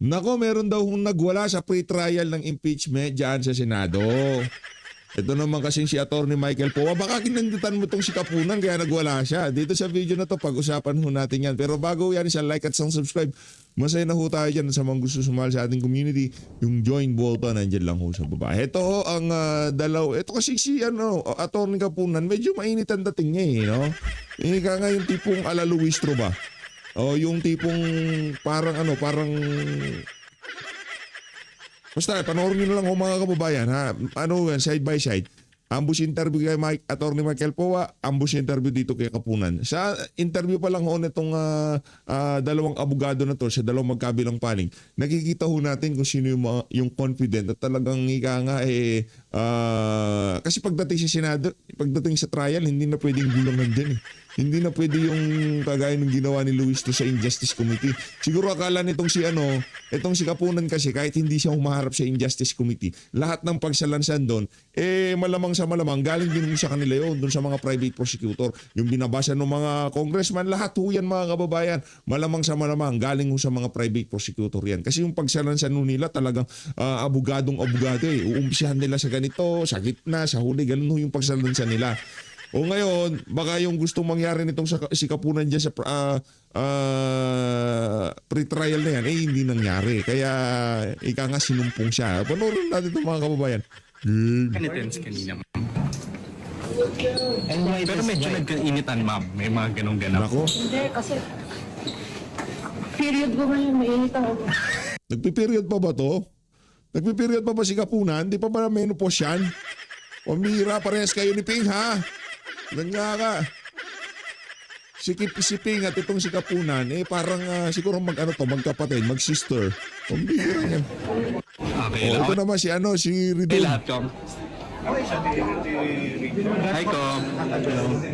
Nako, meron daw kung nagwala sa pre-trial ng impeachment dyan sa Senado. Ito naman kasing si Atty. Michael Poa. Baka kinandutan mo tong si Kapunan kaya nagwala siya. Dito sa video na to, pag-usapan ho natin yan. Pero bago yan, isa like at subscribe. Masaya na ho tayo dyan sa mga gusto sumali sa ating community. Yung join button, nandyan lang ho sa baba. Ito ho ang ito kasi si Atty. Kapunan, medyo mainit ang dating niya no? Ika nga yung tipong ala Luistro ba? O yung tipong parang basta, panoorin nyo na lang mga kababayan ha. Side by side. Ambush interview kay Atty. Michael Poa, ambush interview dito kay Kapunan. Sa interview pa lang ho nitong dalawang abogado na to, sa dalawang magkabilang panig, nakikita ho natin kung sino yung confident at talagang kasi pagdating sa Senado, pagdating sa trial, hindi na pwedeng gulangan dyan eh. Hindi na pwede yung kagaya ng ginawa ni Luis to sa Injustice Committee. Siguro akala nitong itong si Kapunan kasi kahit hindi siya humaharap sa Injustice Committee, lahat ng pagsalansan doon, malamang sa malamang, galing din sa kanila yun, doon sa mga private prosecutor. Yung binabasa ng mga congressman, lahat ho yan mga kababayan, malamang sa malamang, galing ho sa mga private prosecutor yan. Kasi yung pagsalansan nila talagang abogadong-abogado eh. Uumpisahan nila sa ganito, sa gitna, sa huli, ganun ho yung pagsalansan nila. O ngayon, baka yung gustong mangyari nitong si Kapunan dyan sa pre-trial na yan, hindi nangyari. Kaya ika nga sinumpong siya. Panoorin natin ito mga kababayan. Penitence kanina, ma'am. Pero medyo nagkainitan, ma'am. May mga ganong ganap. Nako. Hindi, kasi period ko ngayon, mainit ang ulo. Nagpiperiod pa ba to? Nagpiperiod pa ba si Kapunan? Di pa ba menopause yan? Pamira, parehas kayo ni Ping ha? Nangya ka. Si Ping at itong si Kapunan, parang siguro magkapatid, mag-sister. Pambira yan. Okay, Ito naman si Okay, Ridon. lahat, Kong. Hi, Kong.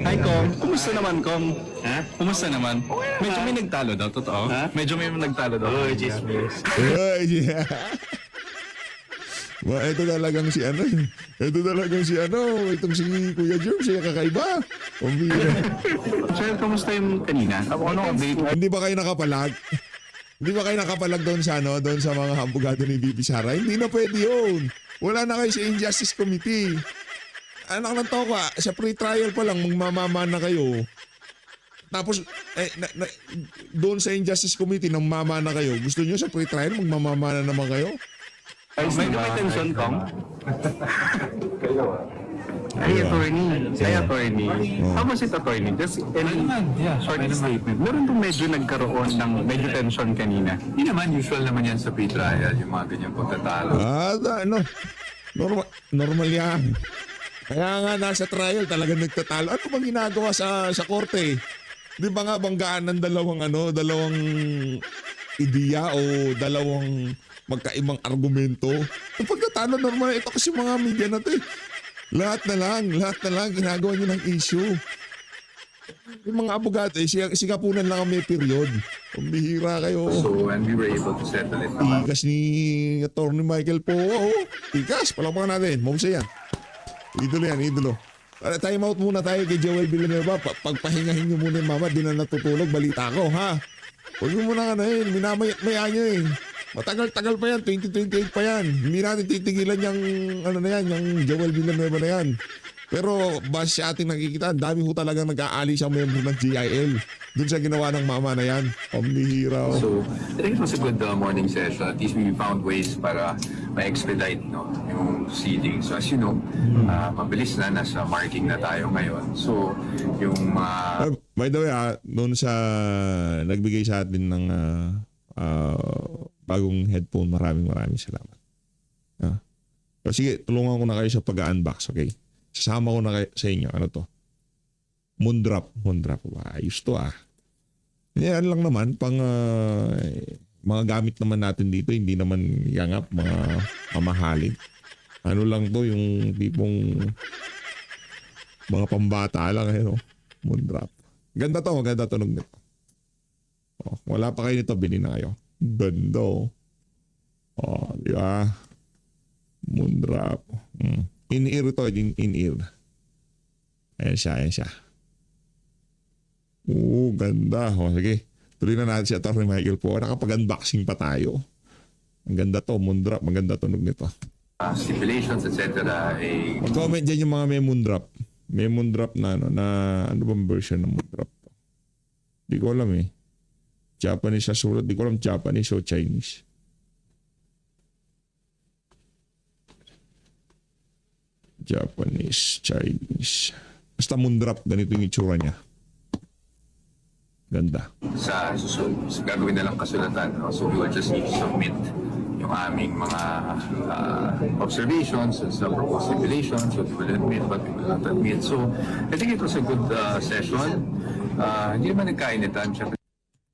Hi, Kong. Kumusta naman, Kong? Ha? Kumusta naman? Medyo may nagtalo daw, totoo? Ha? Medyo may nagtalo daw. Oh, Jesus. Ay, yeah. Ito talagang si itong si Kuya Jerm, siya kakaiba. Pambira. Sir, kumusta yung kanina? Anong update? Hindi ba kayo nakapalag? Hindi ba kayo nakapalag doon sa mga abogado ni VP Sara? Hindi na pwede yun. Wala na kayo sa Injustice Committee. Anak ng toka, sa pre-trial pa lang magmamama na kayo. Tapos doon sa Injustice Committee nang mama na kayo. Gusto niyo sa pre-trial magmamama na naman kayo? Medyo may tension, Kong. Ay, attorney. How was it, attorney? Just any short statement. Meron pong medyo nagkaroon ng medyo tension kanina. Hindi naman, usual naman yan sa pre-trial, yung mga ganyang pagtatalo. Normal yan. Kaya nga nasa trial talagang nagtatalo. Ano bang ginagawa sa korte? Di ba nga banggaan ng dalawang ideya o dalawang magkaibang argumento? Ang pagtatalo normal, ito kasi mga media na to eh. Lahat na lang ginagawa niyo ng issue. Yung mga abogado, si Kapunan lang ang may period. Pambihira kayo. So, and we were able to settle it naman. Tikas ni Atty. Michael Poa. Tikas, palakpakan natin. Mausa yan. Idolo. Time out muna tayo kay Joel Villanueva. Pagpahingahin niyo muna yung mama, di na natutulog. Balita ko, ha? Huwag mo muna minamayat-maya niyo eh. Matagal-tagal pa yan, 2028 pa yan. Hindi natin titigilan yung Joel Villanueva na yan. Pero base sa ating nakikita, dami ho talagang nag-aali siyang member ng GIL. Doon sa ginawa ng mama na yan. Pambihira. So, I think it was a good morning session. At least we found ways para ma-expedite yung proceedings. So as you know, mabilis na, nasa marking na tayo ngayon. So, yung by the way, doon sa nagbigay sa atin ng bagong headphone, maraming salamat. So, sige, tulungan ko na kayo sa pag-unbox, okay? Sasama ko na kayo sa inyo. Ano to? Moondrop. Ayos to Yan lang naman, pang mga gamit naman natin dito, hindi naman yangap, mga mamahalin. Ano lang to, yung tipong mga pambata lang, Moondrop. Ganda tunog nito. Wala pa kayo nito, bilhin na kayo. Ganda. Di ba? Moondrop. In-ear ito, in-ear. Ayan siya. Ganda. Sige, tuloy na natin si Atty. Michael Poa. Nakapag-unboxing pa tayo. Ang ganda to, Moondrop. Maganda tunog nito. Stipulations, etc. Mag-comment dyan yung mga may Moondrop. May Moondrop na ano bang version ng Moondrop? Di ko alam eh. Japanese sa sulat. Di ko alam Japanese o Chinese. Japanese, Chinese. Basta Moondrop, ganito yung itsura niya. Ganda. sa gagawin na lang kasulatan. No? So we will just need to submit yung aming mga observations sa proposed stipulations, what we will admit, what we will not admit. So I think it was a good session. Hindi naman nagkainitan. Siyempre,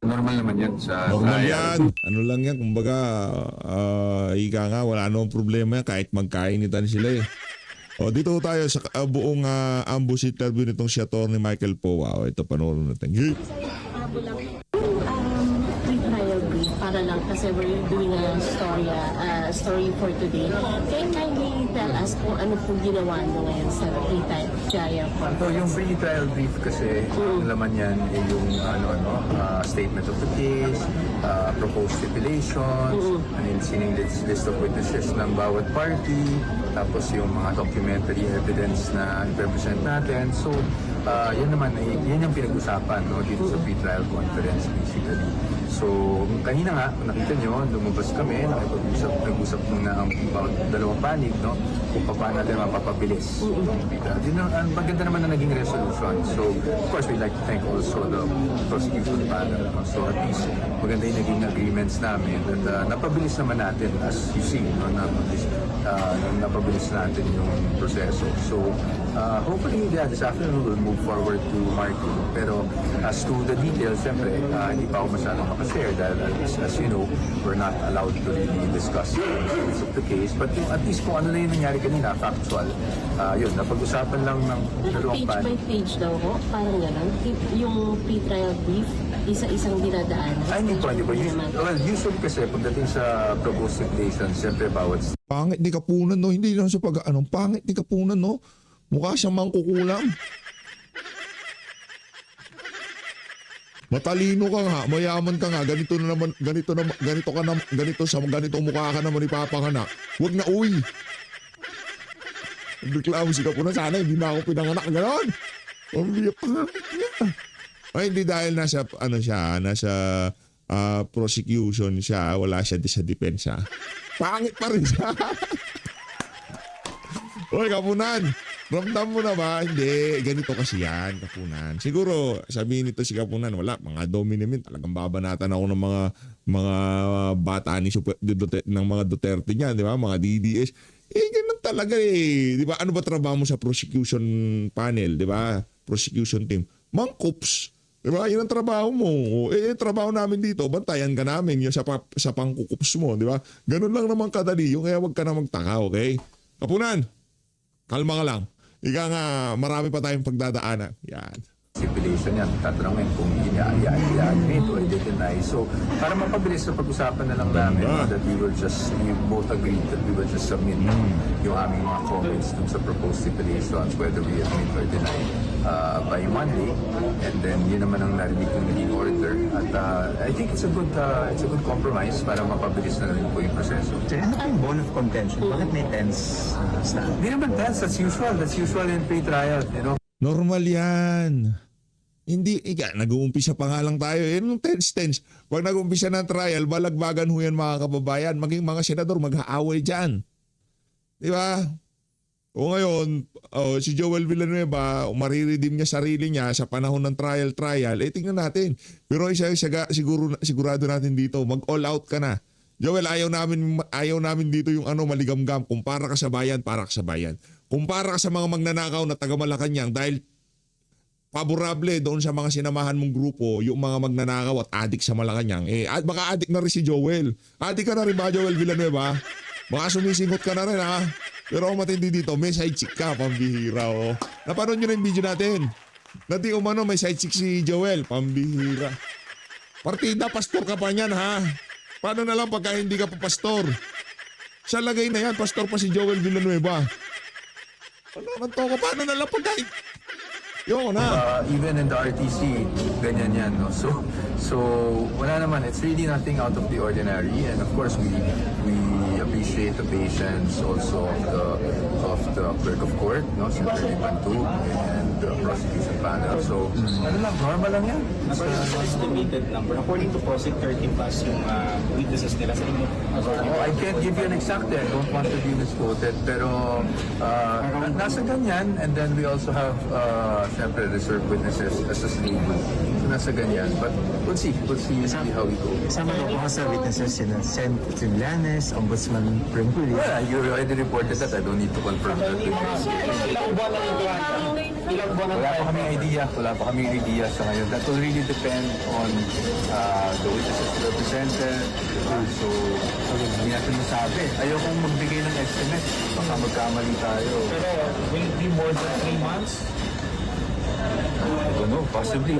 normal naman yan sa Normal trial. yan. Ano lang yan, kumbaga, ika nga, wala namang problema yan kahit magkainitan sila eh. O, dito tayo sa buong ambush interview nitong si Atty. Michael Poa. O, ito, panoorin natin. Hey! Pre-trial brief para lang kasi we're doing a story for today. Can you kindly tell us kung ano po ginawa nyo ngayon sa pre-trial trial court? So yung pre-trial brief kasi, ang laman yan ay yung statement of the case, proposed stipulations, and sining list of witnesses ng bawat party, tapos yung mga documentary evidence na i-represent natin. So yan naman, yan yung pinag-usapan dito sa pre-trial conference basically. So kanina nga, kung nakita nyo, lumabas kami, nag-usap muna about dalawang panig, kung paano natin mapapabilis. Ang maganda naman na naging resolution. So of course, we'd like to thank also the prosecution panel. So at least maganda yung naging agreements namin. And napabilis naman natin, as you see, napabilis natin yung proseso. So hopefully, this afternoon we'll move forward to marking. Pero as to the details, siyempre, hindi pa ako masyadong makashare dahil as you know, we're not allowed to really discuss the details of the case. But at least kung ano na yung nangyari kanina, factual, yun, napag-usapan lang ng dalawang Page panig. by page daw ho? Parang gano'n? Yung pre-trial brief, isa-isang dinadaan. Ay, hindi po. Well, usually kasi pagdating sa proposed stipulation, siyempre bawat Pangit ni Kapunan, no? Hindi lang sa pangit ni Kapunan, no? Mukha siyang mangkukulam. Matalino ka nga, mayaman ka nga, ganito mukha ka naman ipapanganak. Huwag na uy. Nagreklamo si Kapunan, sana hindi na ako pinanganak gano'n. Pangit niya. Ay, hindi dahil nasa prosecution siya, wala siya sa depensa. Pangit pa rin siya. Hoy, Kapunan, ramdam mo na ba? Hindi, ganito kasi yan, Kapunan. Siguro, sabihin nito si Kapunan, wala, mga Dominimin, talagang babanatan ako ng mga bata ng mga Duterte niya, di ba? Mga DDS. Ganun talaga eh. Di ba? Ano ba trabaho mo sa prosecution panel, di ba? Prosecution team. Mangkups. Di ba? Yun ang trabaho mo. Trabaho namin dito, bantayan ka namin yung sa pangkukups mo, di ba? Ganun lang naman kadali. Yung kaya wag ka na magtaka, okay? Kapunan, kalma ka lang. Ika nga, marami pa tayong pagdadaanan. Yan. stipulation yan, tatanungin kung i-admit or i-deny. So, para mapabilis na pag-usapan na lang namin that we both agreed that we will just submit yung aming mga comments dun sa proposed stipulations, whether we admit or deny by Monday. And then, yun naman ang narinig ng naging order. At I think it's a good compromise para mapabilis na rin po yung proseso. Ano po yung bone of contention? Bakit may tense stand? Hindi naman tense, that's usual. That's usual in pre-trial, you know. Normal yan. Hindi, nag-uumpisa pa nga lang tayo. Yan yung tense. Pag nag-uumpisa ng trial, balagbagan ho yan mga kababayan. Maging mga senador, mag-aaway dyan. Di ba? O ngayon, si Joel Villanueva, mariridim niya sarili niya sa panahon ng trial, tingnan natin. Pero sigurado natin dito, mag-all out ka na. Joel, ayaw namin dito yung maligamgam. Kung para ka sa bayan, para ka sa bayan. Kung para ka sa mga magnanakaw na taga Malacanang dahil favorable doon sa mga sinamahan mong grupo, yung mga magnanakaw at adik sa Malacanang, baka adik na rin si Joel. Adik ka na rin ba, Joel Villanueva? Baka sumisingot ka na rin, ha? Pero kung matindi dito, may side chick ka, pambihira, oh. Napanood nyo na yung video natin. Nati umano, may side chick si Joel, pambihira. Partida, pastor ka pa niyan, ha? Paano na lang pagka hindi ka pa pastor? Sa lagay na yan, pastor pa si Joel Villanueva. Paano na lang pagka... Yung na. Even in the RTC, ganyan yan, no? So So, wala naman. It's really nothing out of the ordinary. And of course, we appreciate the patience also of the clerk of court, no, Senator Bantu, and the prosecution panel. So, ano lang, normal lang yan. But it's estimated number. According to POSIT, 30 plus yung witnesses nila sa inyo. Oh, I can't give you an exact. I don't want to be misquoted. Pero nasa ganyan. And then we also have, syempre, reserve witnesses as a slave. So nasa ganyan. But we'll see. We'll see how we go. Kasama na po sa witnesses sina Sen. Trillanes, Ombudsman Pringuli. Well, you already reported that. I don't need to confirm that. Ilang buwan na ito? Ilang buwan Wala pa kaming idea. Wala pa kaming idea sa ngayon. That will really depend on the witnesses represented. So, hindi natin masabi. Ayokong magbigay ng estimate. Baka magkamali tayo. Pero will it be more than 3 months? I don't know. Possibly.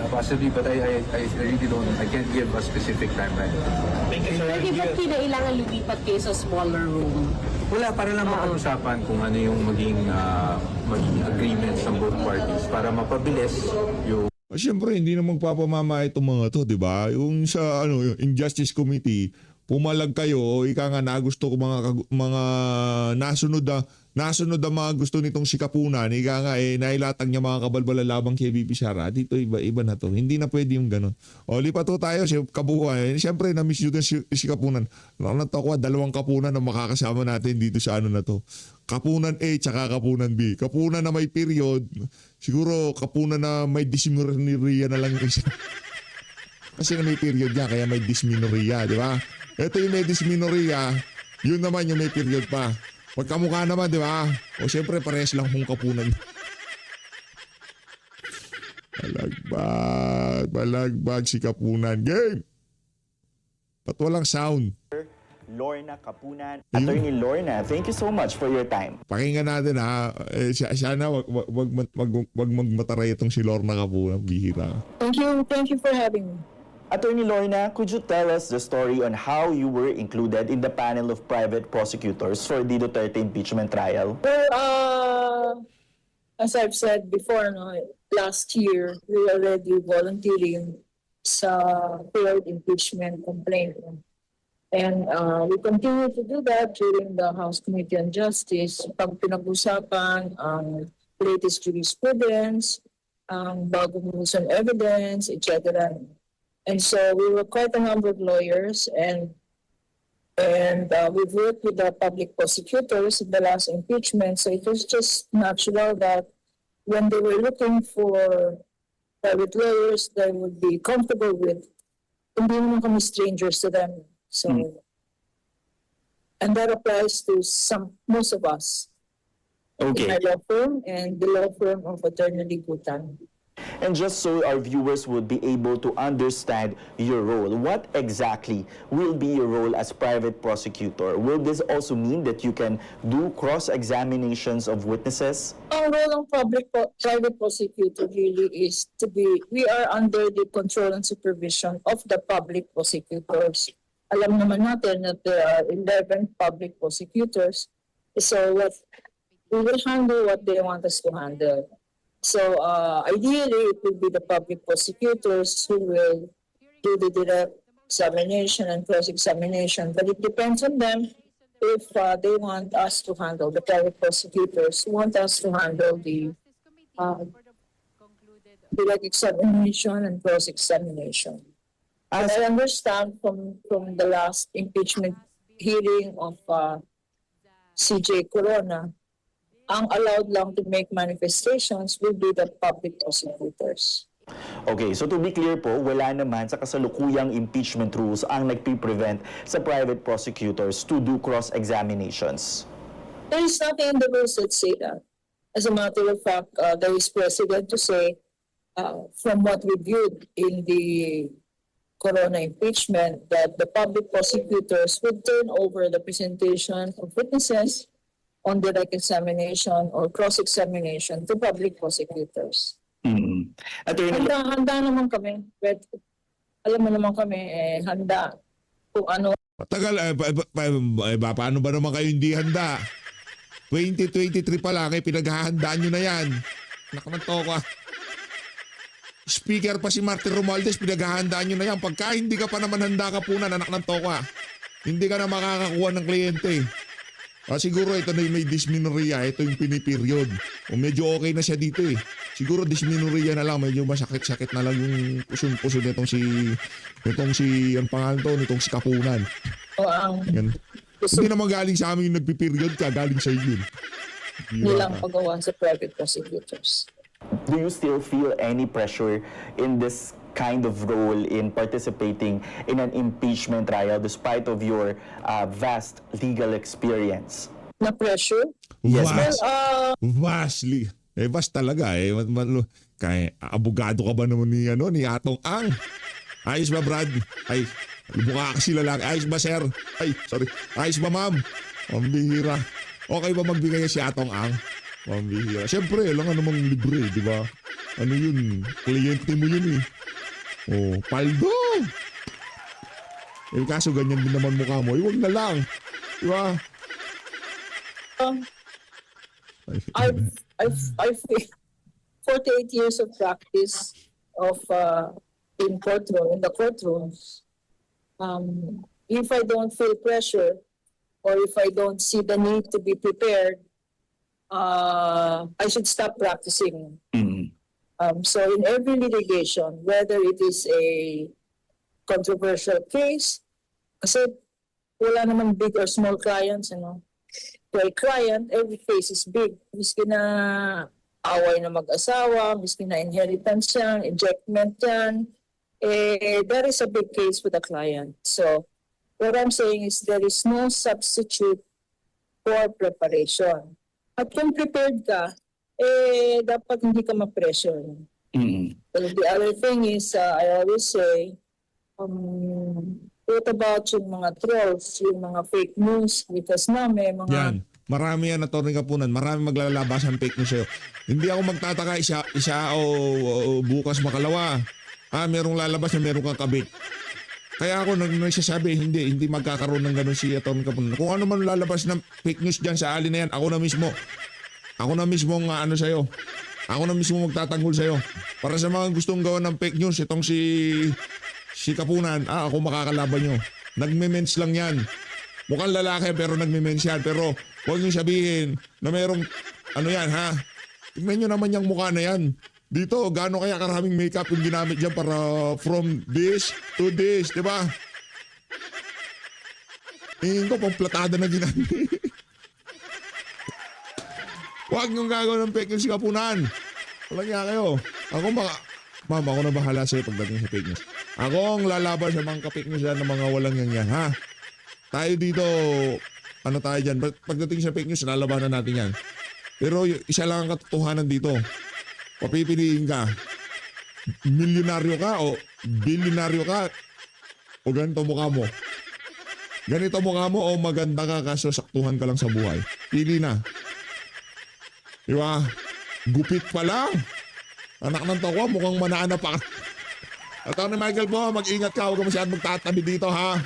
But I really don't. I can't give a specific timeline. Thank you, sir. Pwede ba kinailangan lumipat kayo sa smaller room? Wala, para lang mapag-usapan kung ano yung maging agreements ng both parties para mapabilis yung Siyempre, hindi na magpapamama itong mga to, di ba? Yung sa yung Injustice Committee, pumalag kayo, ika nga na gusto ko mga nasunod na mga gusto nitong sikapunan, ika nga nailatag niya mga kabalbala labang kay VP Sara. Dito iba na to. Hindi na pwede yung ganun. O lipat to tayo si kabuuan. Siyempre na-miss nyo din sikapunan. Natawa, 2 kapunan na makakasama natin dito sa ano na to. Kapunan A tsaka kapunan B. Kapunan na may period, siguro kapunan na may dysmenorrhea na lang yung isa. Kasi na may period yan, kaya may dysmenorrhea, di ba? Ito yung may dysmenorrhea, yun naman yung may period pa. Pagkamukha naman, di ba? O siyempre, parehas lang kung kapunan. Balagbag si kapunan. Game! Ba't walang sound? Lorna Kapunan. Attorney Lorna, thank you so much for your time. Pakinggan natin ha. Sana wag magmataray itong si Lorna Kapunan. Bihira. Thank you for having me. Attorney Lorna, could you tell us the story on how you were included in the panel of private prosecutors for the Duterte impeachment trial? Well, as I've said before, no, last year, we were already volunteering sa failed impeachment complaint. And we continue to do that during the House Committee on Justice. Pag pinag-usapan ang latest jurisprudence, ang bagong rules on evidence, etc. And so we were quite a number of lawyers and we've worked with the public prosecutors in the last impeachment. So it was just natural that when they were looking for private lawyers they would be comfortable with, hindi naman kami strangers to them. So, and that applies to most of us. Okay. In my law firm and the law firm of Attorney Libutan. And just so our viewers would be able to understand your role, what exactly will be your role as private prosecutor? Will this also mean that you can do cross-examinations of witnesses? Ang role ng private prosecutor really is we are under the control and supervision of the public prosecutors. Alam naman natin that there are 11 public prosecutors. So we will handle what they want us to handle. So ideally, it will be the public prosecutors who will do the direct examination and cross-examination. But it depends on them if they want us to handle, the private prosecutors want us to handle the direct examination and cross-examination. As I understand from the last impeachment hearing of CJ Corona, ang allowed lang to make manifestations will be the public prosecutors. Okay, so to be clear po, wala naman sa kasalukuyang impeachment rules ang nagpiprevent sa private prosecutors to do cross-examinations. There is nothing in the rules that say that. As a matter of fact, there is precedent to say, from what we viewed in the Corona impeachment, that the public prosecutors would turn over the presentation of witnesses on direct examination or cross-examination to public prosecutors. Attorney, Handa naman kami. But alam mo naman kami, handa kung ano. Matagal, paano ba naman kayo hindi handa? 2023 pa lang, pinaghahandaan nyo na yan. Nakamanto ka. speaker pa si Martin Romualdez, pinaghahandaan nyo na yan. Pagka hindi ka pa naman handa ka punan, anak ng toka, hindi ka na makakakuha ng kliyente. Siguro ito na yung may dysmenorrhea, ito yung piniperiod. O medyo okay na siya dito eh. Siguro dysmenorrhea na lang, medyo masakit-sakit na lang yung puso nitong si, ang pangalan to, nitong si Kapunan. O ang Yan. Hindi naman galing sa amin yung nagpiperiod ka, galing sa iyo. nilang pagawa sa private prosecutors. Do you still feel any pressure in this kind of role in participating in an impeachment trial despite of your vast legal experience? Na pressure? Yes, Vast. Well, Vastly. Vast talaga eh. Kaya abogado ka ba naman ni Atong Ang? Ayos ba, Brad? Ay, mukha kasi lalaki. Ayos ba, sir? Ay, sorry. Ayos ba, ma'am? Pambihira. Okay ba magbigay si Atong Ang? Pambihira. Siyempre, lang namang libre, di ba? Ano yun? Kliyente mo yun eh. Oh, paldo! Kaso ganyan din naman mukha mo. Huwag na lang. Di ba? I've 48 years of practice of in the courtrooms. If I don't feel pressure or if I don't see the need to be prepared, I should stop practicing. So in every litigation, whether it is a controversial case, kasi wala namang big or small clients, To a client, every case is big. Miski na away na mag-asawa, miski na inheritance yan, ejectment yan, that is a big case for the client. So what I'm saying is there is no substitute for preparation. At kung prepared ka, dapat hindi ka ma-pressure. So the other thing is, I always say, what about yung mga trolls, yung mga fake news, because na may mga... Yan. Marami yan, Atty. Kapunan. Marami maglalabas ang fake news sa'yo. Hindi ako magtataka isa o bukas makalawa. Merong lalabas na merong kang kabit. Kaya ako nagsasabi, hindi magkakaroon ng ganun si Atty. Kapunan. Kung ano man lalabas ng fake news dyan sa alin na yan, ako na mismo. Ako na mismo ang sa'yo. Ako na mismo magtatanggol sa'yo. Para sa mga gustong gawa ng fake news, itong si Kapunan, ako makakalaban nyo. Nagme-mens lang yan. Mukhang lalaki pero nagme-mens yan. Pero huwag nyo sabihin na merong, yan ha? Tingnan nyo naman yung mukha na yan. Dito, gaano kaya karaming makeup yung ginamit dyan para from this to this, di ba? Tingin ko pang platada na ginamit. Huwag nyo gagawin ng fake news si Kapunan. Walang nga kayo. Ma'am, ako na bahala sa'yo pagdating sa fake news. Ako ang lalaban sa mga ka-fake news yan ng mga walang yan, ha? Tayo dito, tayo dyan? Pagdating sa fake news, lalabanan natin yan. Pero isa lang ang katotohanan dito. Papipiliin ka. Milyonaryo ka o bilyonaryo ka o ganito mukha mo. Ganito mukha mo o maganda ka kaso saktuhan ka lang sa buhay. Pili na. Diba? Gupit pa lang. Anak ng toko, mukhang manana pa. Atty. Michael po, mag-ingat ka. Huwag ka masyadong magtatabi dito, ha?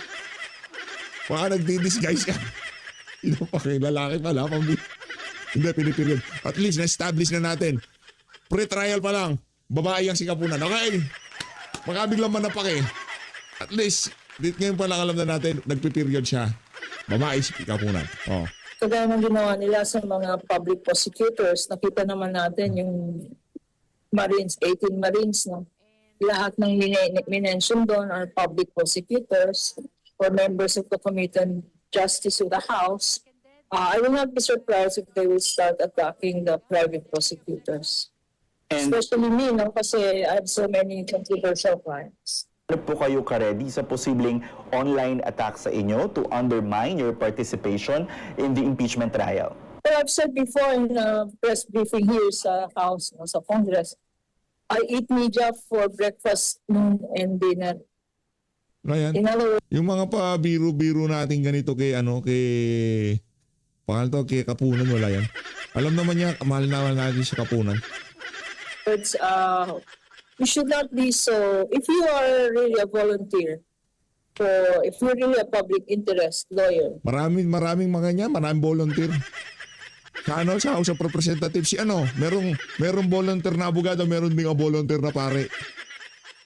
Baka nagdi-disguise ka. Ino pa kayo, lalaki pala. Hindi, piniperiod. At least, na-establish na natin. Pre-trial pa lang. Babae ang si Kapunan. Okay? Baka biglang manapake. At least, ngayon pa lang alam na natin, nagpiperiod siya. Babae si Kapunan. Oh. Kagaya ng ginawa nila sa mga public prosecutors, nakita naman natin yung Marines, 18 Marines, no? Lahat ng minention doon are public prosecutors or members of the Committee on Justice of the House. I will not be surprised if they will start attacking the private prosecutors. Especially me, no? Kasi I have so many controversial clients. Ano po kayo ka-ready sa posibleng online attack sa inyo to undermine your participation in the impeachment trial? Well, I've said before in a press briefing here sa House, no, sa Congress, I eat media for breakfast, noon, and dinner. Ryan, In other words, yung mga pa biro-biro natin ganito kay kay Kapunan, wala yan. Alam naman niya, mahal naman natin sa Kapunan. you should not be so, if you are really a volunteer, or if you're really a public interest lawyer, Maraming mga niya, maraming volunteer. sa House of Representatives, si merong volunteer na abogado, meron ding volunteer na pare.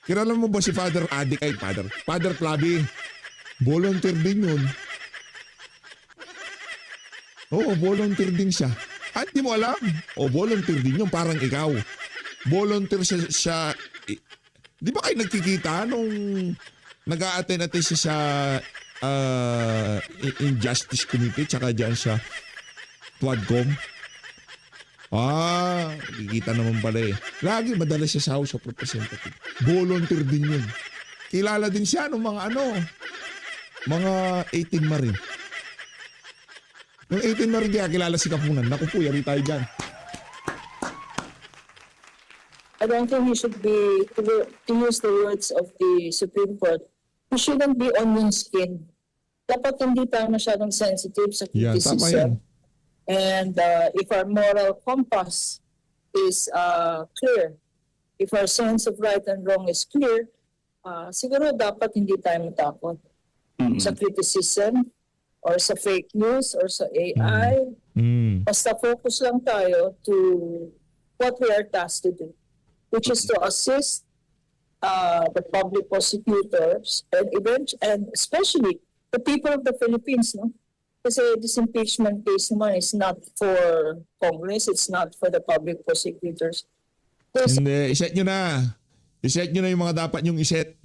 Kilala mo ba si Father Adik ay Father Flavi? Volunteer din yun. Oo, volunteer din siya. At di mo alam. O, volunteer din yun, parang ikaw. Volunteer siya. Di ba kayo nagkikita nung nag-a-attend siya sa Injustice Committee tsaka dyan sa Twadcom? Kikita naman pala eh. Lagi madala siya sa House of Representatives. Volunteer din yun. Kilala din siya ng mga mga 18 Marine. Yung 18 Marine kaya kilala si Kapunan. Naku po, yari tayo dyan. I don't think he should be, to use the words of the Supreme Court, he shouldn't be onion skin. Dapat hindi tayo masyadong sensitive sa Yan, tama yan. criticism. And if our moral compass is clear, if our sense of right and wrong is clear, siguro dapat hindi tayo matakot sa criticism or sa fake news or sa AI. Basta focus lang tayo to what we are tasked to do, which is to assist the public prosecutors and especially the people of the Philippines, no? Kasi this impeachment case naman is not for Congress, it's not for the public prosecutors. Hindi, iset nyo na. Iset nyo na yung mga dapat nyong iset.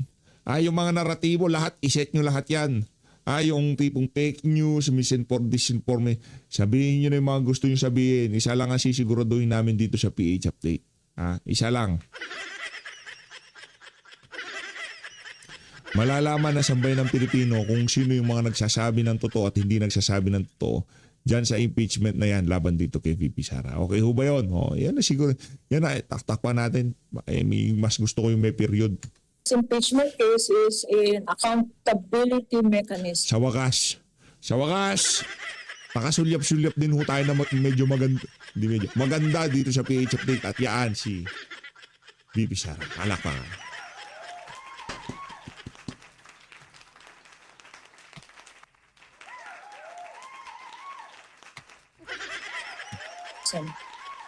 Yung mga naratibo, lahat, iset nyo lahat yan. Yung tipong fake news, disinforme. Sabihin nyo na yung mga gusto nyo sabihin. Isa lang ang sisiguraduhin namin dito sa PH Update. Isa lang. Malalaman na sambay ng Pilipino kung sino yung mga nagsasabi ng totoo at hindi nagsasabi ng totoo dyan sa impeachment na yan laban dito kay VP Sara. Okay ho ba yun? Yan na siguro. Yan na, taktakpan natin. Mas gusto ko yung may period. This impeachment case is an accountability mechanism. Sa wakas, nakasulyap-sulyap din ho tayo na medyo maganda dito sa PH Update at yaan si VP Sara. Palakpakan.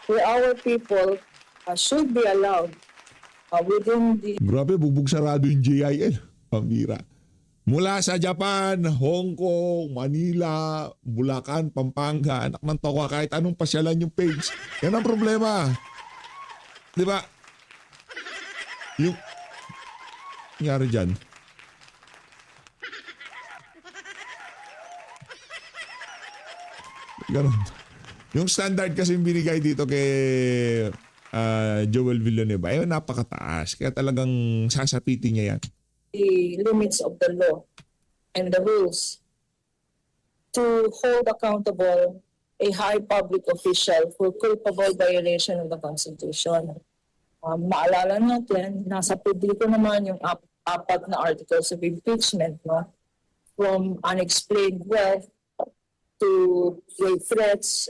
Where our people should be allowed within the Grabe, bugbog sarado yung JIL. Pambira. Mula sa Japan, Hong Kong, Manila, Bulacan, Pampanga, anak ng toka, kahit anong pasyalan yung page. Yan ang problema. Di ba? Yung nangyari dyan. Ganun. Yung standard kasi binigay dito kay Joel Villanueva, napakataas. Kaya talagang sasapitin niya yan. the limits of the law and the rules to hold accountable a high public official for culpable violation of the Constitution. Maalala natin, nasa publiko naman yung apat na articles of impeachment, no? From unexplained wealth to grave threats,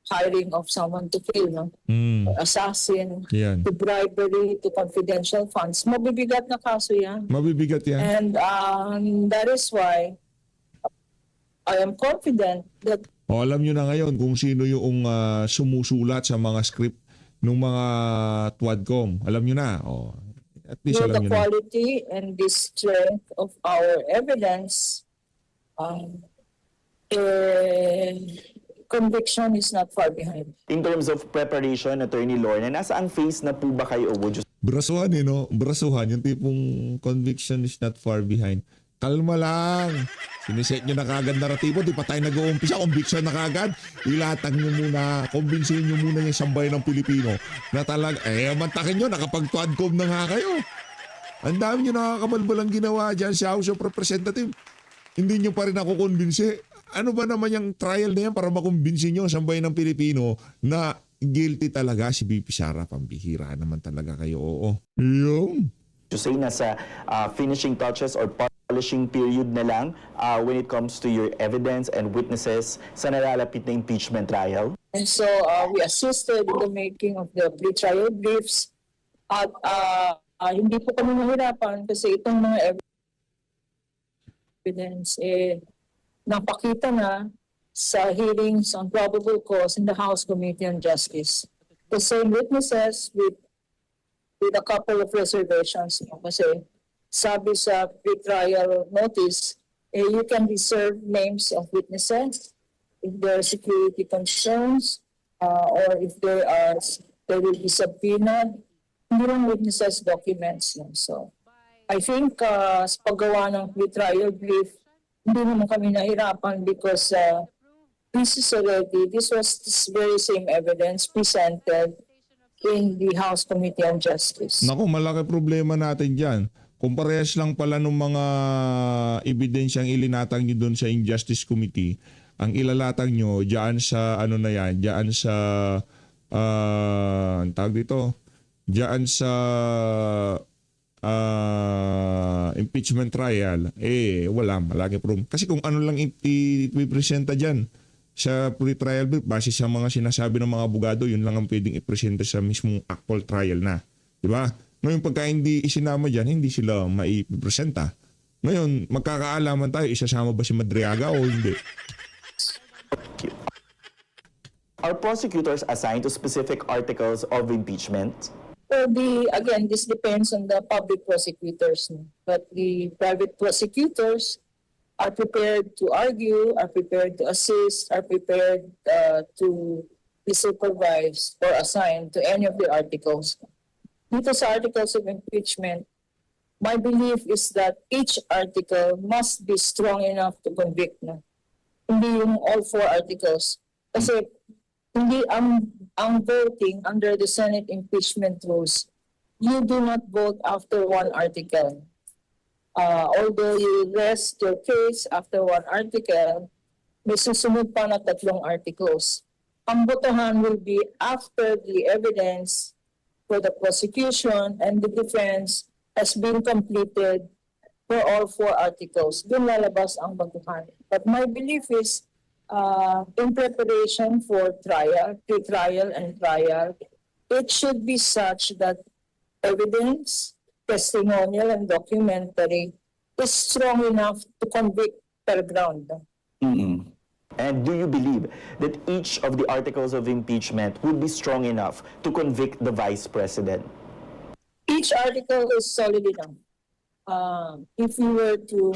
hiring of someone to kill, no? Assassin, Yan. to bribery, to confidential funds. Mabibigat na kaso yan. Mabibigat yan. And that is why I am confident that Alam nyo na ngayon kung sino yung sumusulat sa mga script ng mga Twadcom. Alam nyo na. At least alam the nyo na. quality and the strength of our evidence, conviction is not far behind. In terms of preparation, Attorney Lorna, nasa ang phase na po ba kayo o would you Brasuhan no? Brasuhan. Yung tipong conviction is not far behind. Kalma lang. Siniset nyo na kagad naratibo. Di pa tayo nag-uumpisa. Conviction na kagad. Ilatag nyo muna. Kumbinsihin nyo muna yung sambayan ng Pilipino. Na talaga, mantakin nyo. Nakapag-Twadcom na nga kayo. Ang dami nyo nakakabalbalang ginawa dyan sa House of Representatives. Hindi nyo pa rin ako kumbinsi. Ano ba naman yung trial na yan para makumbinsin nyo ang sambayan ng Pilipino na guilty talaga si VP Sara? Pambihira naman talaga kayo. Oo. Yung. say nasa finishing touches or polishing period na lang when it comes to your evidence and witnesses sa nalalapit na impeachment trial? And so we assisted in the making of the pre-trial briefs at hindi po kami mahirapan kasi itong mga evidence napakita na sa hearings on probable cause in the House Committee on Justice. The same witnesses with a couple of reservations. No? Kasi sabi sa pre-trial notice, you can reserve names of witnesses if there are security concerns or if there will be subpoenaed. Hindi lang witnesses documents. No? So I think sa paggawa ng pre-trial brief, hindi naman kami nahirapan because this was this very same evidence presented in the House Committee on Justice. Naku, malaki problema natin dyan. Kung parehas lang pala ng mga ebidensyang ilinatang nyo doon sa Injustice Committee, ang ilalatang nyo dyan sa ano na yan, dyan sa ang tawag dito, dyan sa impeachment trial, wala, malaki problem. Kasi kung ano lang ipipresenta dyan sa pre-trial brief, base sa mga sinasabi ng mga abogado, yun lang ang pwedeng ipresenta sa mismong actual trial na. Diba? Ngayon, pagka hindi isinama dyan, hindi sila maipresenta. Ngayon, magkakaalaman tayo, isasama ba si Madriaga o hindi? Are prosecutors assigned to specific articles of impeachment? Well, again, this depends on the public prosecutors. No? But the private prosecutors are prepared to argue, are prepared to assist, are prepared to be supervised or assigned to any of the articles. Dito sa articles of impeachment, my belief is that each article must be strong enough to convict. No? Hindi yung all 4 articles. Kasi hindi ang voting under the Senate impeachment rules, you do not vote after one article. Although you rest your case after one article, may susunod pa na 3 articles. Ang botohan will be after the evidence for the prosecution and the defense has been completed for all 4 articles. Doon lalabas ang botohan. But my belief is, in preparation for trial, pre-trial and trial, it should be such that evidence, testimonial and documentary is strong enough to convict per ground. Mm-mm. And do you believe that each of the articles of impeachment would be strong enough to convict the Vice President? Each article is solid enough. If you were to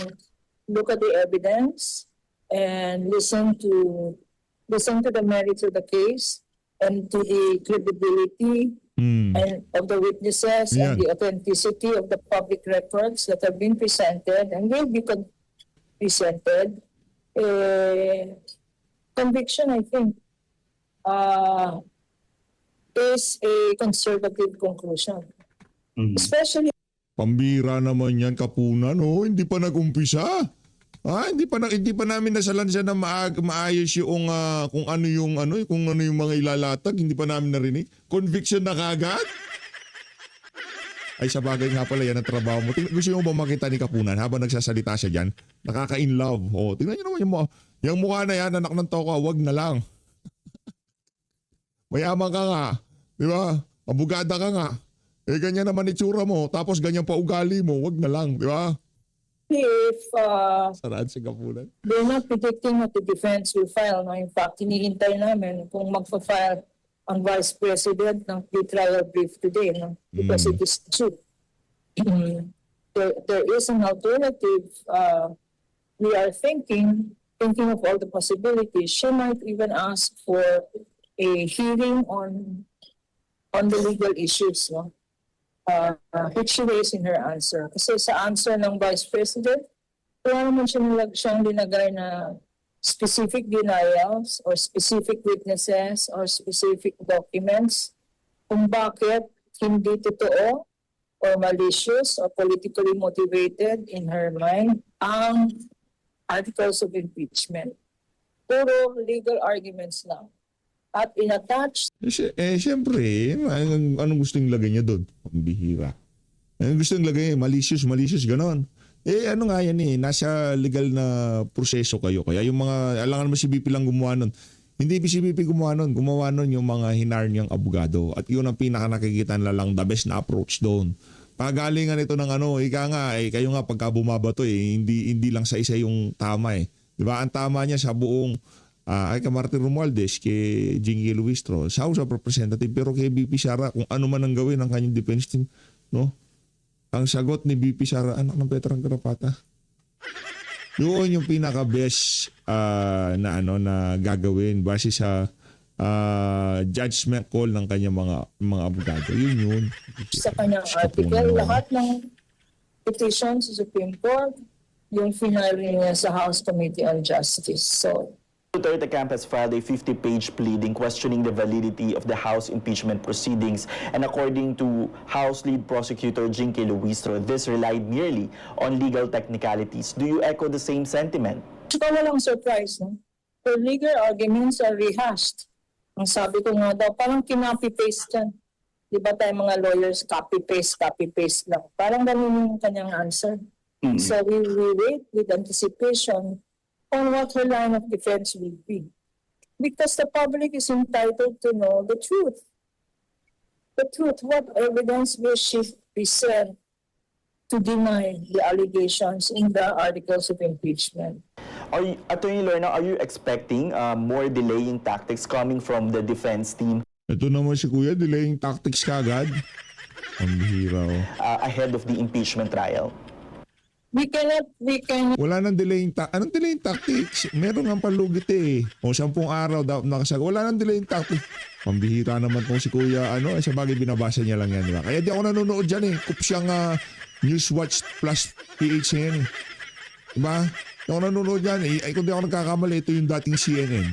look at the evidence and listen to the merits of the case and to the credibility and of the witnesses and the authenticity of the public records that have been presented and will be presented, conviction, I think, is a conservative conclusion. Especially Pambira naman yan, Kapunan. Hindi pa nag-umpisa. Hindi pa namin nasalansa na maayos yung kung ano yung mga ilalatag, hindi pa namin narinig. Conviction na kagad? Ay, sa bagay nga pala yan ang trabaho mo. Gusto mo ba makita ni Kapunan habang nagsasalita siya dyan? Nakaka-in love. Tingnan nyo naman yung mukha na yan, anak ng toka, wag na lang. Mayaman ka nga. Di ba? Abogada ka nga. Ganyan naman itsura mo, tapos ganyan pa ugali mo, wag na lang. Di ba? if Saraan si Kapunan. they're not predicting what the defense will file. No? In fact, hinihintay namin kung magpa-file ang Vice President ng pre-trial brief today. No? Because it is true. There is an alternative. We are thinking of all the possibilities. She might even ask for a hearing on the legal issues. No? Which she raised in her answer. Kasi sa answer ng Vice President, wala naman siyang linagay na specific denials or specific witnesses or specific documents kung bakit hindi totoo or malicious or politically motivated in her mind ang articles of impeachment. Puro legal arguments lang. At inattach Siyempre, anong gusto yung lagay niya doon? Pambihira. Anong gusto yung lagay? Malicious, ganon. Ano nga yan nasa legal na proseso kayo. Kaya yung mga, alangan mo si BP lang gumawa nun. Hindi si BP gumawa nun yung mga hinar niyang abogado. At yun ang pinaka nakikita nila lang the best na approach doon. Pagalingan ito ng kayo nga pagka bumabato hindi lang sa isa yung tama . Diba? Ang tama niya sa buong ay kay Martin Romualdez, kay Jinky Luistro, sa House of Representative, pero kay BP Sara, kung ano man ang gawin ng kanyang defense team, no? Ang sagot ni BP Sara, anak ng Petrang Garapata. Yun yung pinaka-best na gagawin base sa judgment call ng kanyang mga abogado. Yun. Sa kanyang article, lahat ng petition sa Supreme Court, yung final niya sa House Committee on Justice. So, Duterte camp has filed a 50-page pleading questioning the validity of the House impeachment proceedings. And according to House Lead Prosecutor Jinky Luistro, this relied merely on legal technicalities. Do you echo the same sentiment? tsaka walang surprise, no? The legal arguments are rehashed. Ang sabi ko nga daw, parang kinopy-paste yan. Di ba tayo mga lawyers, copy-paste lang. Parang ganun yung kanyang answer. So we wait with anticipation on what her line of defense will be. Because the public is entitled to know the truth. The truth, what evidence will she present to deny the allegations in the articles of impeachment? Attorney Lorna, are you expecting more delaying tactics coming from the defense team Ito naman si Kuya, delaying tactics kagad. Ang bihira, oh. ahead of the impeachment trial? We cannot Wala nang delaying Anong delaying tactics? Meron nga palugit eh. O 10 araw dapat nakasag. Wala nang delaying tactics. Pambihira naman kung si Kuya, sa bagay binabasa niya lang yan, di ba? Kaya di ako nanonood dyan eh. Kupsyang Newswatch plus PH na yan eh. Diba? Di ako nanonood dyan eh. Ay, kung di ako nagkakamali, ito yung dating CNN.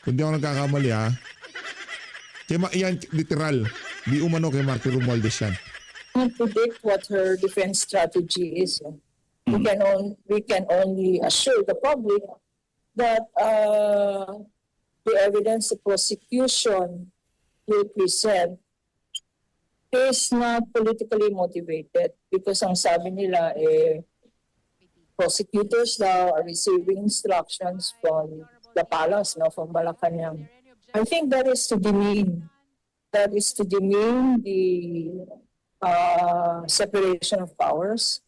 Kung di ako nagkakamali yan, literal. Di umano kay Martin Romualdez yan. predict what her defense strategy is. We can only assure the public that the evidence the prosecution will present is not politically motivated because ang sabi nila prosecutors now are receiving instructions from the palace, from Malacanang. I think that is to demean the separation of powers.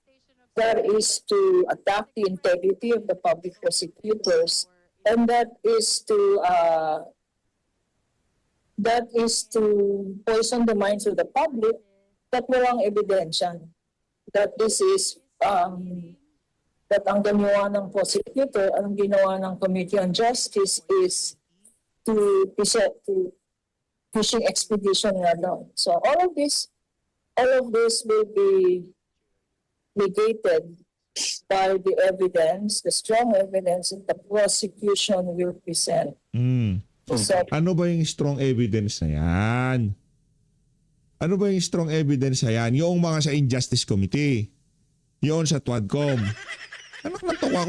That is to attack the integrity of the public prosecutors, and that is to poison the minds of the public that walang ebidensya. That this is that ang ginawa ng prosecutor, ang ginawa ng Committee on Justice is to fishing expedition nga daw. So all of this will be negated by the evidence, the strong evidence that the prosecution will present. So, Ano ba yung strong evidence na yan? Ano ba yung strong evidence na yan? Yung mga sa Injustice Committee. Yung sa TWADCOM. Anak na tawa,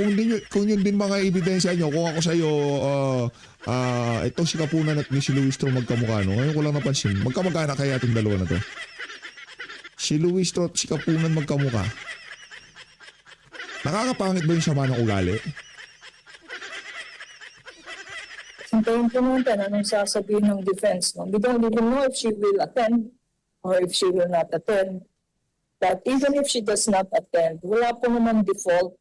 kung yun din mga ebidensya nyo, kung ako sa'yo, itong si Kapunan at ni si Luistro magkamukha, no? Ngayon ko lang napansin, magkamagana kaya itong dalawa na to? Si Luistro at si Kapunan magkamukha. Nakakapangit ba yung sama ng ugali? hintayin po natin anong sasabihin ng defense. No? We don't even know if she will attend or if she will not attend. But even if she does not attend, wala po naman default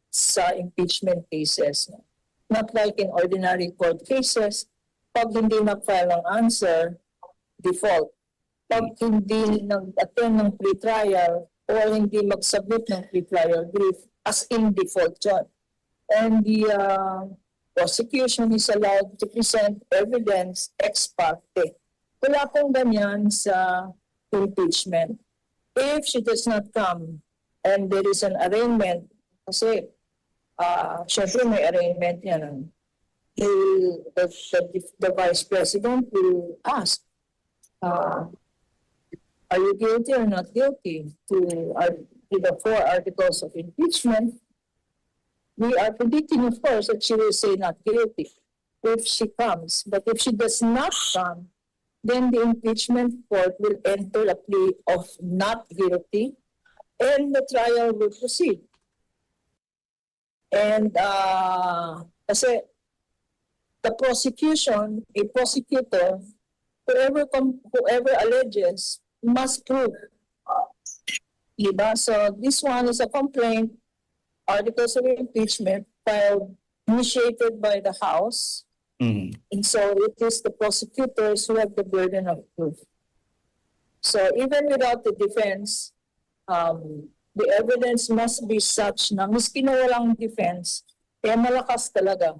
sa impeachment cases. No? Not like in ordinary court cases, pag hindi nag-file ng answer, default. Pag hindi nag-attend ng pre-trial or hindi mag-submit ng pre-trial brief, as in default yun. And the prosecution is allowed to present evidence ex parte. Wala pong ganyan sa impeachment. If she does not come and there is an arraignment, kasi syempre may arraignment yan. The Vice President will ask, are you guilty or not guilty to the 4 articles of impeachment? We are predicting, of course, that she will say not guilty if she comes. But if she does not come, then the impeachment court will enter a plea of not guilty and the trial will proceed. And kasi the prosecution, a prosecutor, whoever alleges must prove. Diba? So this one is a complaint, articles of impeachment filed initiated by the House. Mhm. And so it is the prosecutors who have the burden of proof. So even without the defense, the evidence must be such na miski na walang defense, kaya malakas talaga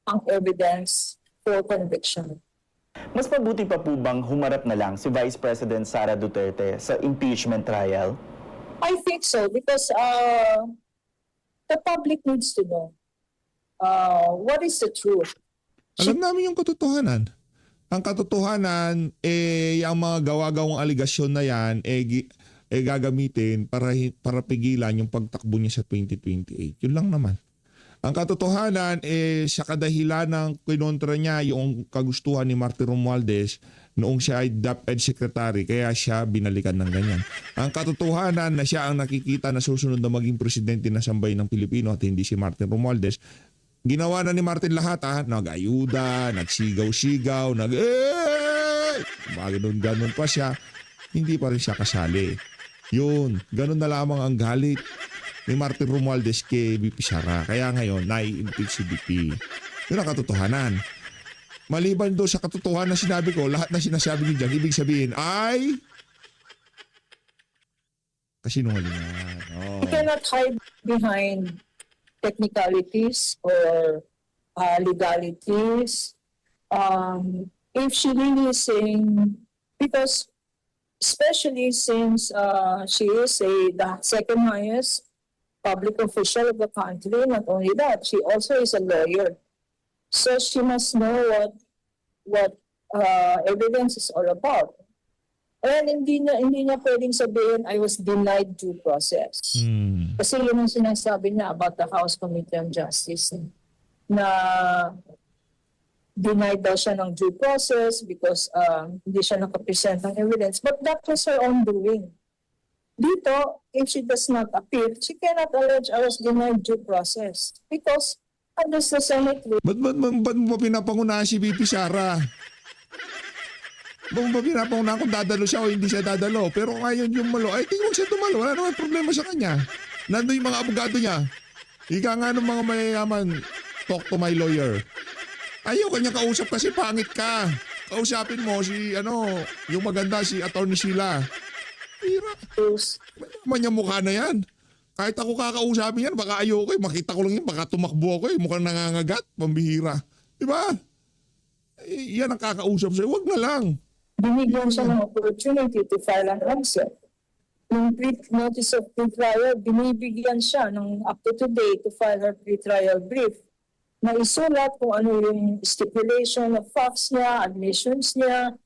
ang evidence for conviction. Mas mabuti pa po bang humarap na lang si Vice President Sara Duterte sa impeachment trial? I think so because the public needs to know what is the truth. Alam namin yung katotohanan. Ang katotohanan, yung mga gawa-gawang aligasyon na yan, gagamitin para pigilan yung pagtakbo niya sa 2028. Yun lang naman. Ang katotohanan, sa kadahilan ng kinontra niya yung kagustuhan ni Martin Romualdez noong siya ay DepEd Secretary, kaya siya binalikan ng ganyan. Ang katotohanan na siya ang nakikita na susunod na maging presidente ng sambayan ng Pilipino at hindi si Martin Romualdez. Ginawa na ni Martin lahat nag-ayuda, nagsigaw-sigaw, ganun pa siya. Hindi pa rin siya kasali. Yun, ganun na lamang ang galit ni Martin Romualdez kay BP Sara. Kaya ngayon, nai-impeach si BP. Yun ang katotohanan. Maliban doon sa katotohanan na sinabi ko, lahat na sinasabi niyo dyan, ibig sabihin ay kasinungalingan. You cannot hide behind technicalities or legalities. If she really is saying, because especially since she is the second highest public official of the country, not only that, she also is a lawyer. So she must know what evidence is all about. And hindi niya pwedeng sabihin, I was denied due process. Kasi yun ang sinasabi niya about the House Committee on Justice. Na denied daw siya ng due process because hindi siya nakapresent ng evidence. But that was her own doing. Dito, if she does not appear, she cannot allege I was denied due process. Because under the Senate rule, Ba't mo pinapangunahan si BP Sara? Ba't mo pinapangunahan kung dadalo siya o hindi siya dadalo? Pero ngayon yung malo, ay tingin mo siya dumalo. Wala naman problema sa kanya. Nandun yung mga abogado niya. Ika nga ng mga mayayaman, talk to my lawyer. Ayaw kanya kausap kasi pangit ka. Kausapin mo si, yung maganda, si Attorney Sheila. Hira. Naman yung mukha na yan. Kahit ako kakausapin yan, baka ayoko makita ko lang yan, baka tumakbo ako mukhang nangangagat, pambihira. Diba? Yan ang kakausap sa'yo, wag na lang. binigyan siya ng opportunity to file an answer. Yung notice of pre-trial, binibigyan siya ng up to today to file her pre-trial brief na isulat kung ano yung stipulation of facts niya, admissions niya,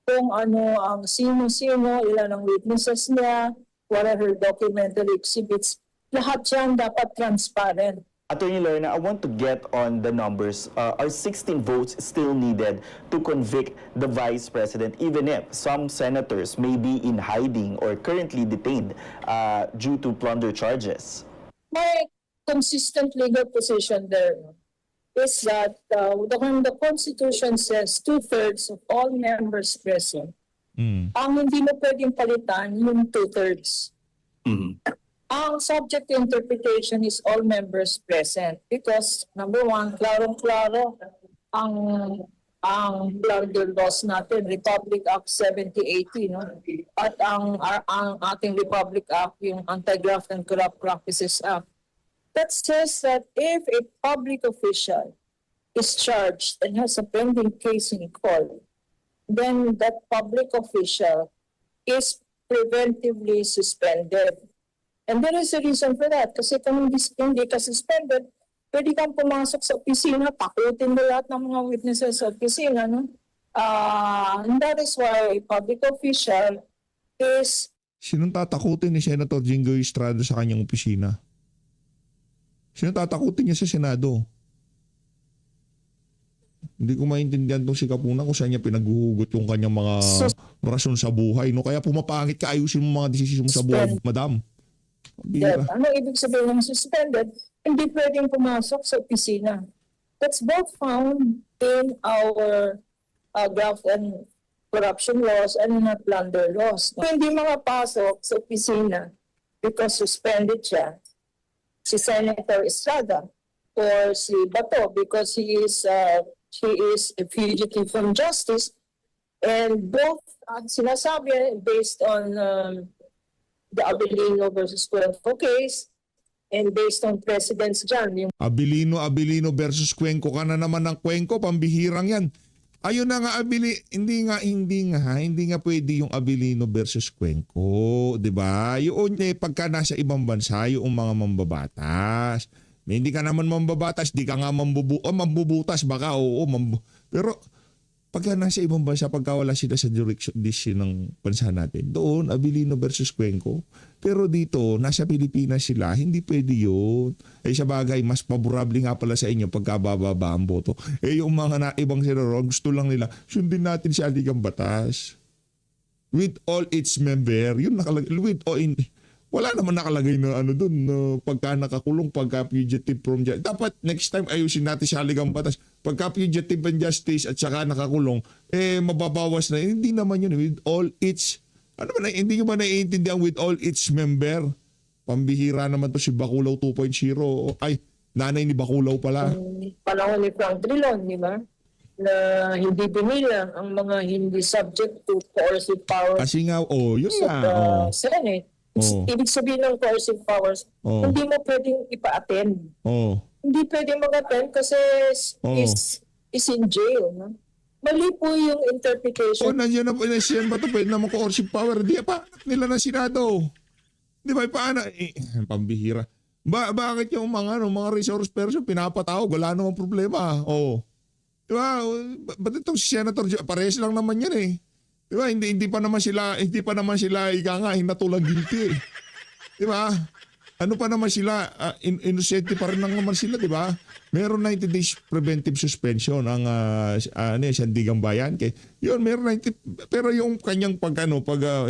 kung ano ang sino-sino, ilan ang witnesses niya, what are her documentary exhibits. Lahat yan dapat transparent. Attorney Lorna, I want to get on the numbers. Are 16 votes still needed to convict the Vice President, even if some senators may be in hiding or currently detained due to plunder charges? My consistent legal position there is that when the Constitution says 2/3 of all members present, ang hindi mo pwedeng palitan yung 2/3. Ang subject to interpretation is all members present because number one, klarong-klaro ang plunder laws natin, Republic Act 7080, no? At ang ating Republic Act, yung Anti-Graft and Corrupt Practices Act, that says that if a public official is charged and has a pending case in court, then that public official is preventively suspended. And there is a reason for that. Kasi kung hindi ka suspended, pwede kang pumasok sa opisina, takutin mo lahat ng mga witnesses sa opisina. No? And that is why a public official is... Sinong tatakutin ni Senator Jingo Estrada sa kanyang opisina? Sinong tatakutin niya sa Senado? Hindi ko maintindihan itong si Kapuna kung saan niya pinaghuhugot yung kanyang mga rason sa buhay. No? Kaya pumapangit ka, ayusin mo mga desisyon mo sa buhay, madam. Ano ibig sabihin ng suspended? Hindi pwedeng pumasok sa opisina. That's both found in our graft and corruption laws and in our plunder laws. Kung hindi makapasok sa opisina because suspended siya, si Senator Estrada, or si Bato because he is a fugitive from justice. And both sinasabi based on the Abilino versus Cuenco case and based on precedents dyan, yung Abilino versus Cuenco ka na naman ng Cuenco, pambihirang yan. Ayun na nga, hindi nga pwede yung Abilino versus Cuenco, 'di ba? Yun pagka nasa ibang bansa, yung mga mambabatas. Hindi ka naman mambabatas, di ka nga mambubutas baka pero pagka nasa ibang bansa, pagka wala sila sa jurisdiction ng bansa natin, doon Abilino versus Cuenco. Pero dito, nasa Pilipinas sila, hindi pwede yun. Sa bagay, mas paborable nga pala sa inyo pagka bababa ang boto. Yung mga ibang senador, gusto lang nila, sundin natin si Aligang Batas. With all its member, yun nakalagay, wala naman nakalagay na doon, pagka nakakulong, pagka fugitive from justice. Dapat next time ayusin natin si Aligang Batas. Pagka fugitive from justice at saka nakakulong, mababawas na. Hindi naman yun, with all its, hindi nyo ba naiintindihan with all its member? Pambihira naman to si Baculaw 2.0. Ay, nanay ni Baculaw pala. panahon ni Frank Drilon, di ba? Na hindi pinila ang mga hindi subject to coercive powers Kasi nga, yun of nga. the Senate. Oh. Ibig sabihin ng coercive powers, Oh. hindi mo pwedeng ipa-attend. Hindi pwedeng mag-attend kasi is in jail. No? Mali po yung interpretation. Nandiyan na po, siyan ba ito? Pwede naman coercive power. Di pa, nila ng Senado. Di ba, paano? Pambihira. Bakit yung mga resource person pinapatawag? Wala namang problema. Di ba? Ba't itong si Senator, parehas lang naman yan eh. Di ba? Hindi pa naman sila hinatulang guilty eh. Di ba? Ano pa naman sila, innocent pa rin naman sila, di ba? Meron 90 days preventive suspension ang Sandigang Bayan. Yun, meron 90, pero yung kanyang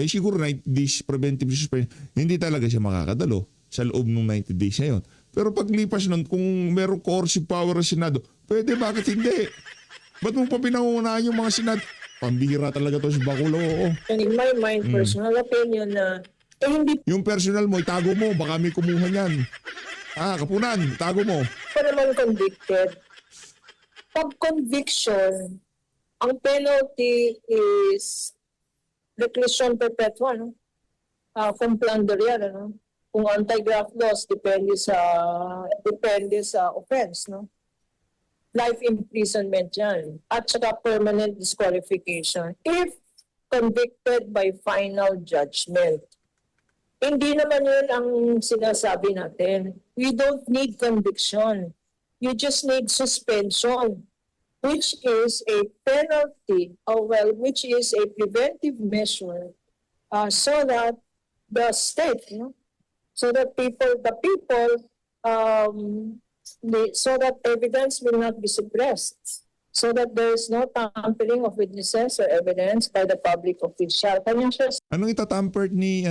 siguro 90 days preventive suspension, hindi talaga siya makakadalo sa loob ng 90 days na yun. Pero paglipas nun, kung meron coercive power ang Senado, pwede, bakit hindi? Ba't mo pa pinangunahan yung mga Senado? Pambihira talaga to si Baculaw. And in my mind, personal opinion na hindi Yung personal mo, itago mo. Baka may kumuha niyan. Kapunan, itago mo. pa naman convicted. Pag conviction, ang penalty is reclusion perpetua, no? Kung plunder yan, ano? Kung anti-graft laws, depende sa offense, no? Life imprisonment yan. At saka permanent disqualification if convicted by final judgment. Hindi naman yun ang sinasabi natin. We don't need conviction. You just need suspension, which is a penalty, which is a preventive measure, so that the state, so that so that evidence will not be suppressed, so that there is no tampering of witnesses or evidence by the public official. Kanya siya Anong itatamper ni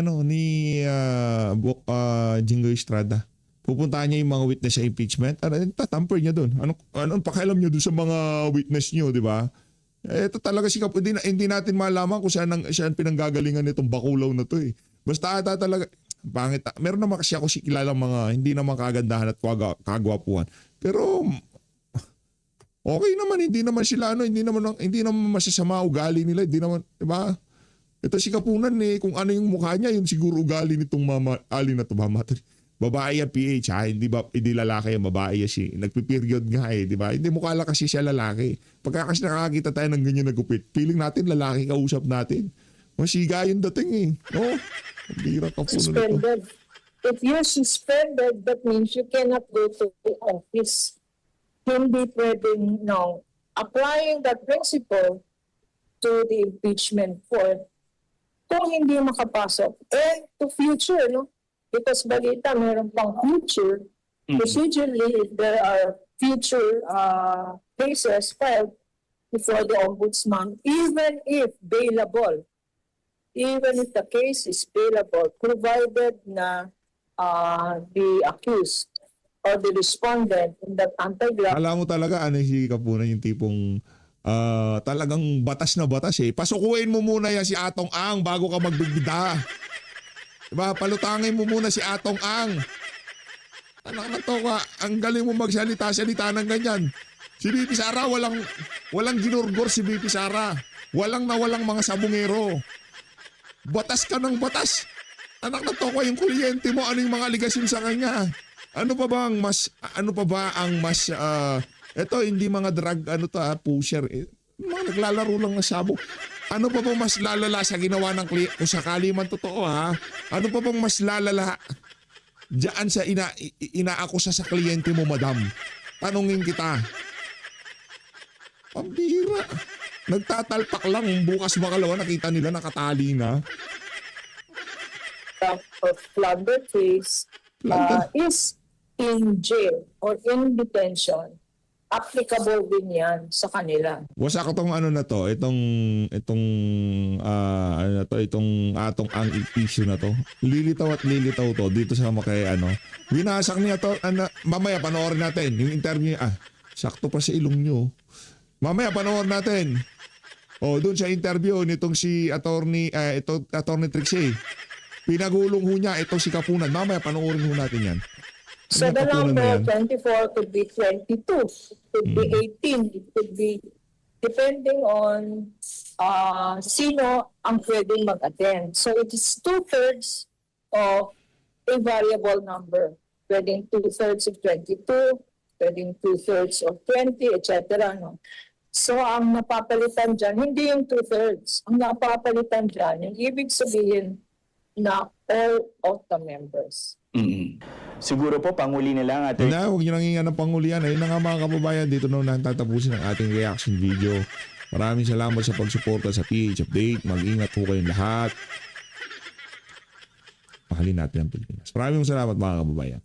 Jingoy Estrada? Pupuntahan niya yung mga witness sa impeachment? Tatamper niya doon? Anong pakialam niyo doon sa mga witness niyo, di ba? Ito talaga hindi natin malaman kung saan pinanggagalingan nitong Baculaw na to eh. Basta talaga, pangit. Meron naman kasi ako kilalang mga hindi naman kagandahan at kagwapuhan. Pero okay naman, hindi naman sila hindi naman masasama ugali nila, hindi naman, di ba? Ito si Kapunan kung ano yung mukha niya, yun siguro ugali nitong Ali na to, babae yan PH, hindi lalaki yan, babae yan nagpi-period nga di ba? Hindi mukha lang kasi siya lalaki. Pagka kasi nakakita tayo ng ganyan na gupit, feeling natin lalaki kausap natin. Masiga yung dating Bira ka po suspended. If you're suspended, that means you cannot go to the office. Hindi pwedeng, applying that principle to the impeachment court kung hindi makapasok. And to future, because balita, meron pang future. Procedurally, if there are future cases filed before the ombudsman, even if bailable, even if the case is bailable, provided na the accused or the respondent in that anti-graft. Alam mo talaga, si Kapunan yung tipong talagang batas na batas eh. Pasukuin mo muna yan si Atong Ang bago ka magbibida. Diba? Palutangin mo muna si Atong Ang. Anak na to ka, ang galing mo magsalita-salita ng ganyan. Si BP Sara, walang ginurgor si BP Sara. Walang mga sabungero. Batas ka ng batas. Anak na to ka, yung kuryente mo, ano yung mga ligasin sa kanya? Ano pa ba ang mas, eto hindi mga drug, pusher. Mga naglalaro lang ng sabong. Ano pa bang mas lalala sa ginawa ng kliyente? Kung sakali man totoo ha, ano pa bang mas lalala diyan sa inaakusa sa kliyente mo, madam? Tanungin kita. Pambira. Nagtatalpak lang. Bukas makalawa nakita nila nakatali na. Of plunder case is in jail or in detention, applicable din yan sa kanila. Wasa ko tong itong ang issue na to. Lilitaw to dito sa makay winasak niya to. Mamaya panoorin natin yung interview niya. Sakto pa sa ilong niyo. Mamaya panoorin natin. Doon sa interview nitong si attorney Trixie. Pinagulong ho niya itong si Kapunan. Mamaya panoorin ho natin yan. So the number 24 could be 22, could be 18, it could be depending on sino ang pwedeng mag-attend. So it is 2/3 of a variable number. Pwedeng 2/3 of 22, pwedeng 2/3 of 20, etc. No? So ang napapalitan dyan, hindi yung 2/3. Ang napapalitan dyan, yung ibig sabihin na all of the members. Siguro po, panguli na lang ating... Huwag nyo nang hinga ng pangulian. Ayun na nga mga kababayan, dito na tatapusin ang ating reaction video. Maraming salamat sa pagsuporta sa PH Update. Mag-ingat po kayong lahat. Mahalin natin ang Pilipinas. Maraming salamat mga kababayan.